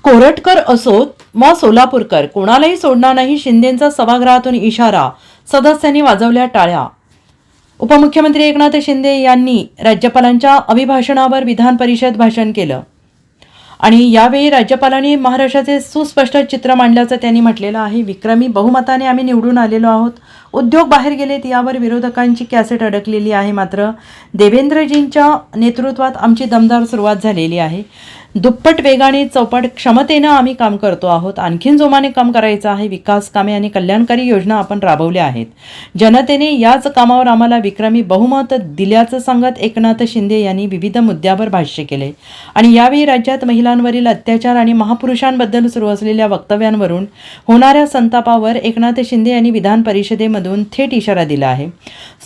कोरटकर असोत वा सोलापूरकर, कोणालाही सोडणार नाही शिंदेंचा सभागृहातून इशारा. सदस्यांनी वाजवल्या टाळ्या. उपमुख्यमंत्री एकनाथ शिंदे यांनी राज्यपालांच्या अभिभाषणावर विधान परिषद भाषण केलं आणि यावेळी राज्यपालांनी महाराष्ट्राचे सुस्पष्ट चित्र मांडल्याचं त्यांनी म्हटलेलं आहे. विक्रमी बहुमताने आम्ही निवडून आलेलो आहोत. उद्योग बाहेर गेलेत यावर विरोधकांची कॅसेट अडकलेली आहे. मात्र देवेंद्रजींच्या नेतृत्वात आमची दमदार सुरुवात झालेली आहे. दुप्पट वेगाने चौपट क्षमतेनं आम्ही काम करतो आहोत. आणखीन जोमाने काम करायचं आहे. विकास कामे आणि कल्याणकारी योजना आपण राबवल्या आहेत. जनतेने याच कामावर आम्हाला विक्रमी बहुमत दिल्याचं सांगत एकनाथ शिंदे यांनी विविध मुद्द्यावर भाष्य केले आणि यावेळी राज्यात महिलांवरील अत्याचार आणि महापुरुषांबद्दल सुरू असलेल्या वक्तव्यांवरून होणाऱ्या संतापावर एकनाथ शिंदे यांनी विधान परिषदेमधून थेट इशारा दिला आहे.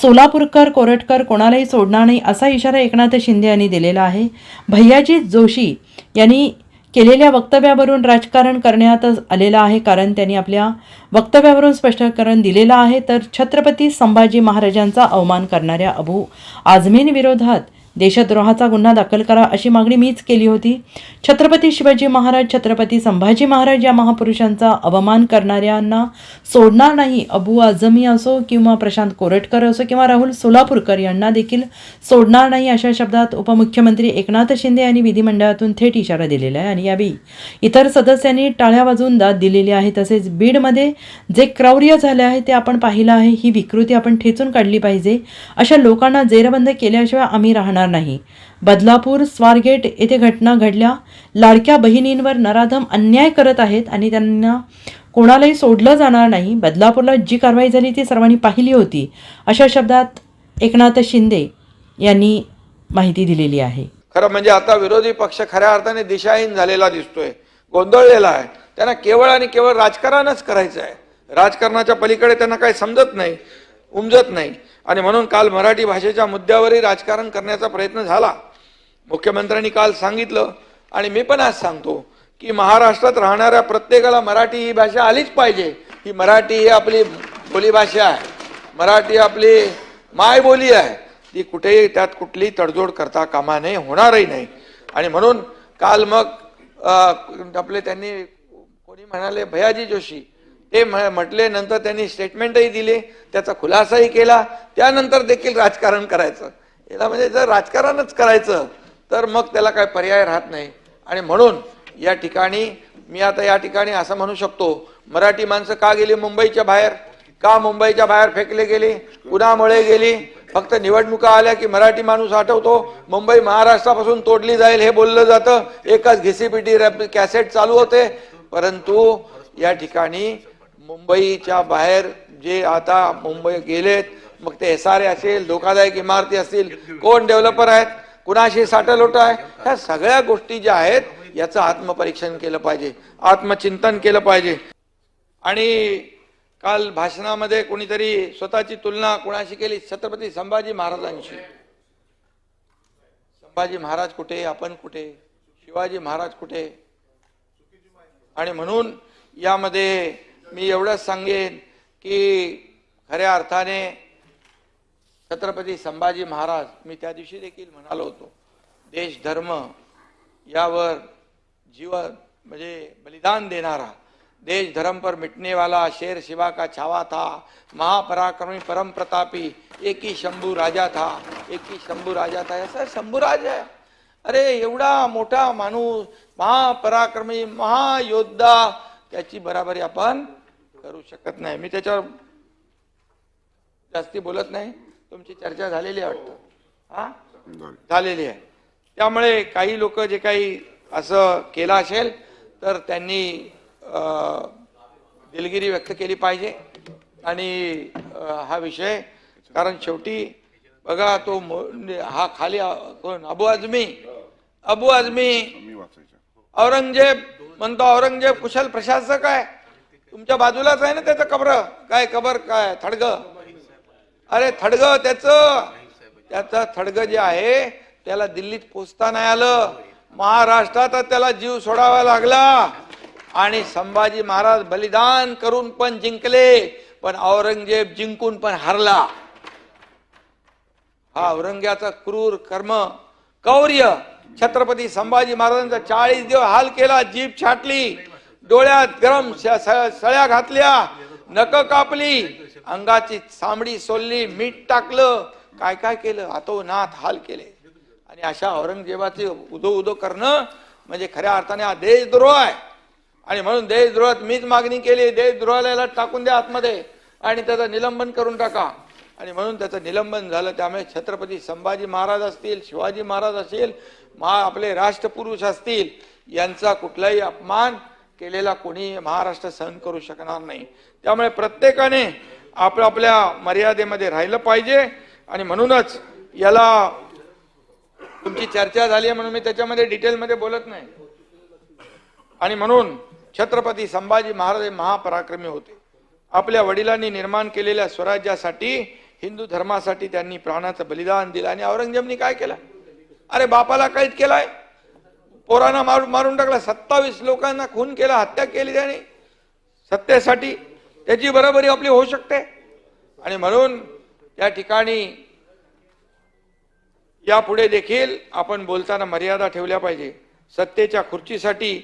सोलापूरकर, कोरटकर कोणालाही सोडणार नाही असा इशारा एकनाथ शिंदे यांनी दिलेला आहे. भैयाजी जोशी यांनी केलेल्या वक्तव्यावरून राजकारण करण्यात आलेलं आहे. कारण त्यांनी आपल्या वक्तव्यावरून स्पष्टीकरण दिलेलं आहे. तर छत्रपती संभाजी महाराजांचा अवमान करणाऱ्या अबू आझमीन विरोधात देशद्रोहाचा गुन्हा दाखल करा अशी मागणी मीच केली होती. छत्रपती शिवाजी महाराज, छत्रपती संभाजी महाराज या महापुरुषांचा अवमान करणाऱ्यांना सोडणार नाही. अबू आझमी असो किंवा प्रशांत कोरटकर असो किंवा राहुल सोलापूरकर यांना देखील सोडणार नाही अशा शब्दात उपमुख्यमंत्री एकनाथ शिंदे यांनी विधिमंडळातून थेट इशारा दिलेला आहे. आणि यावेळी इतर सदस्यांनी टाळ्या वाजवून दाद दिलेली आहे. तसेच बीडमध्ये जे क्रौर्य झाले आहे ते आपण पाहिलं आहे. ही विकृती आपण ठेचून काढली पाहिजे. अशा लोकांना जेरबंद केल्याशिवाय आम्ही राहणार नाही. बदलापूर स्वारगेट येथे घटना घडल्या. लाडक्या बहिणींवर नराधम अन्याय करत आहेत आणि त्यांना कोणालाही सोडलं जाणार नाही. बदलापूरला जी कारवाई झाली ती सर्वांनी पाहिली होती अशा शब्दात एकनाथ शिंदे यांनी माहिती दिलेली आहे. खरं म्हणजे आता विरोधी पक्ष खऱ्या अर्थाने दिशाहीन झालेला दिसतोय, गोंधळलेला आहे. त्यांना केवळ आणि केवळ राजकारणच करायचं आहे. राजकारणाच्या पलीकडे त्यांना काही समजत नाही, उमजत नाही. आणि म्हणून काल मराठी भाषेच्या मुद्द्यावरही राजकारण करण्याचा प्रयत्न झाला. मुख्यमंत्र्यांनी काल सांगितलं आणि मी पण आज सांगतो की महाराष्ट्रात राहणाऱ्या प्रत्येकाला मराठी ही भाषा आलीच पाहिजे. ही मराठी ही आपली बोलीभाषा आहे, मराठी आपली मायबोली आहे. ती कुठेही त्यात कुठलीही तडजोड करता कामा नये, होणारही नाही. आणि म्हणून काल मग आपले त्यांनी कोणी म्हणाले भैयाजी जोशी ते म्हटले, नंतर त्यांनी स्टेटमेंटही दिले, त्याचा खुलासाही केला. त्यानंतर देखील राजकारण करायचं, याला म्हणजे जर राजकारणच करायचं तर मग त्याला काय पर्याय राहत नाही. आणि म्हणून या ठिकाणी मी आता या ठिकाणी असं म्हणू शकतो, मराठी माणसं का गेली मुंबईच्या बाहेर, का मुंबईच्या बाहेर फेकले गेली, कुणामुळे गेली. फक्त निवडणुका आल्या की मराठी माणूस आठवतो, मुंबई महाराष्ट्रापासून तोडली जाईल हे बोललं जातं, एकच घिसीपिटी कॅसेट चालू होते. परंतु या ठिकाणी मुंबईच्या बाहेर जे आता मुंबई गेलेत, मग ते एसआरए असेल, धोकादायक इमारती असतील, कोण डेव्हलपर आहेत, कुणाशी साठलोट आहे, ह्या सगळ्या गोष्टी ज्या आहेत याचं आत्मपरीक्षण केलं पाहिजे, आत्मचिंतन केलं पाहिजे. आणि काल भाषणामध्ये कोणीतरी स्वतःची तुलना कोणाशी केली, छत्रपती संभाजी महाराजांशी. संभाजी महाराज कुठे, आपण कुठे, शिवाजी महाराज कुठे. आणि म्हणून यामध्ये मी एवढंच सांगेन की खऱ्या अर्थाने छत्रपती संभाजी महाराज, मी त्या दिवशी देखील म्हणालो होतो, देश धर्म यावर जीवन म्हणजे बलिदान देणारा, देश धर्म पर मिटने वाला, शेर शिवा का छावा था, महापराक्रमी परम प्रतापी, एक ही शंभू राजा था, एक ही शंभू राजा था. ऐसा शंभूराज है. अरे एवढा मोठा माणूस, महापराक्रमी, महायोद्धा, त्याची बराबरी आपण करू शकत नाही. मी त्याच्यावर जास्ती बोलत नाही. तुमची चर्चा झालेली आहे वाटतं, हा झालेली आहे. त्यामुळे काही लोक जे काही असं केलं असेल तर त्यांनी दिलगिरी व्यक्त केली पाहिजे. आणि हा विषय, कारण शेवटी बघा तो हा खाली कोण, अबू आझमी औरंगजेब म्हणतो, औरंगजेब कुशल प्रशासक आहे, तुमच्या बाजूलाच आहे ना त्याचं कबर, काय कबर काय थडग, अरे थडग त्याचं थडग जे आहे त्याला दिल्लीत पोचता नाही आलं, महाराष्ट्रात त्याला जीव सोडावा लागला. आणि संभाजी महाराज बलिदान करून पण जिंकले, पण औरंगजेब जिंकून पण हरला. हा औरंगजेबाचा क्रूर कर्म, कौर्य छत्रपती संभाजी महाराजांचा 40 दिवस हाल केला, जीभ छाटली, डोळ्यात गरम सळ्या घातल्या, नख कापली, अंगाची चामडी सोलली, मीठ टाकलं, काय काय केलं, अतोनात हाल केले. आणि अशा औरंगजेबाचे उदो उदो करणं म्हणजे खऱ्या अर्थाने हा देशद्रोह आहे. आणि म्हणून देशद्रोहात मीच मागणी केली, देशद्रोहाला टाकून द्या आतमध्ये आणि त्याचं निलंबन करून टाका. आणि म्हणून त्याचं निलंबन झालं. त्यामुळे छत्रपती संभाजी महाराज असतील, शिवाजी महाराज असतील, आपले राष्ट्रपुरुष असतील, यांचा कुठलाही अपमान केलेला कोणी महाराष्ट्र सहन करू शकणार नाही. त्यामुळे प्रत्येकाने आपल्या मर्यादेमध्ये राहिलं पाहिजे. आणि म्हणूनच याला तुमची चर्चा झाली आहे म्हणून मी त्याच्यामध्ये डिटेलमध्ये बोलत नाही. आणि म्हणून छत्रपती संभाजी महाराज हे महापराक्रमी होते. आपल्या वडिलांनी निर्माण केलेल्या स्वराज्यासाठी, हिंदू धर्मासाठी त्यांनी प्राणाचं बलिदान दिलं. आणि औरंगजेबनी काय केलं? अरे बापाला कैद केलाय, पोरांना मारून टाकला, 27 लोकांना खून केला, हत्या केली त्याने सत्तेसाठी. त्याची बरोबरी आपली होऊ शकते? आणि म्हणून या ठिकाणी यापुढे देखील आपण बोलताना मर्यादा ठेवल्या पाहिजे. सत्तेच्या खुर्चीसाठी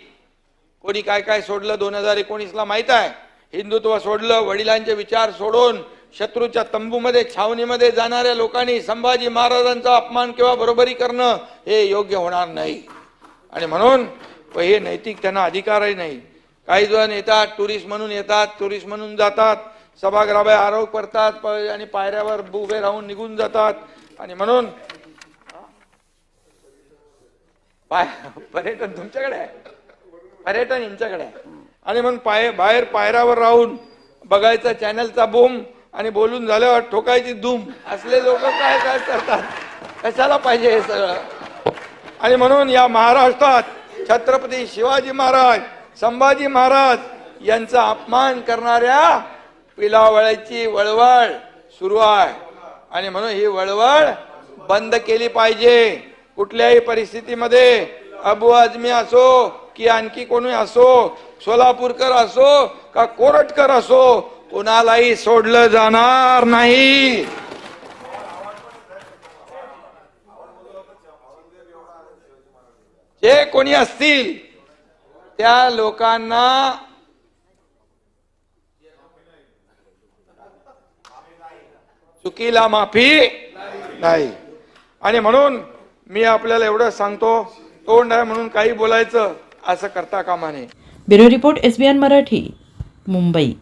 कोणी काय काय सोडलं 2019ला माहित आहे. हिंदुत्व सोडलं, वडिलांचे विचार सोडून शत्रूच्या तंबूमध्ये, छावणीमध्ये जाणाऱ्या लोकांनी संभाजी महाराजांचा अपमान किंवा बरोबरी करणं हे योग्य होणार नाही. आणि म्हणून हे नैतिक त्यांना अधिकारही नाही. काही जण येतात, टुरिस्ट म्हणून येतात, टुरिस्ट म्हणून जातात, सभागृहावर आरोप करतात आणि पायऱ्यावर उभे राहून निघून जातात. आणि म्हणून पर्यटन तुमच्याकडे आहे, पर्यटन यांच्याकडे आहे. आणि म्हणून बाहेर पायऱ्यावर राहून बघायचा चॅनलचा बूम आणि बोलून झाल्यावर ठोकायची धूम. असले लोक काय काय करतात, कशाला पाहिजे हे सगळं? आणि म्हणून या महाराष्ट्रात छत्रपती शिवाजी महाराज, संभाजी महाराज यांचा अपमान करणाऱ्या पिलावळ्याची वळवळ सुरू आहे. आणि म्हणून ही वळवळ बंद केली पाहिजे. कुठल्याही परिस्थितीमध्ये अबू आझमी असो की आणखी कोणी असो, सोलापूरकर असो का कोरटकर असो, कोणालाही सोडलं जाणार नाही. जे कोणी असतील त्या लोकांना चुकीला माफी नाही. आणि म्हणून मी आपल्याला एवढं सांगतो, तोंड आहे म्हणून काही बोलायचं असं करता कामा नये. Bureau report SBN Marathi, Mumbai.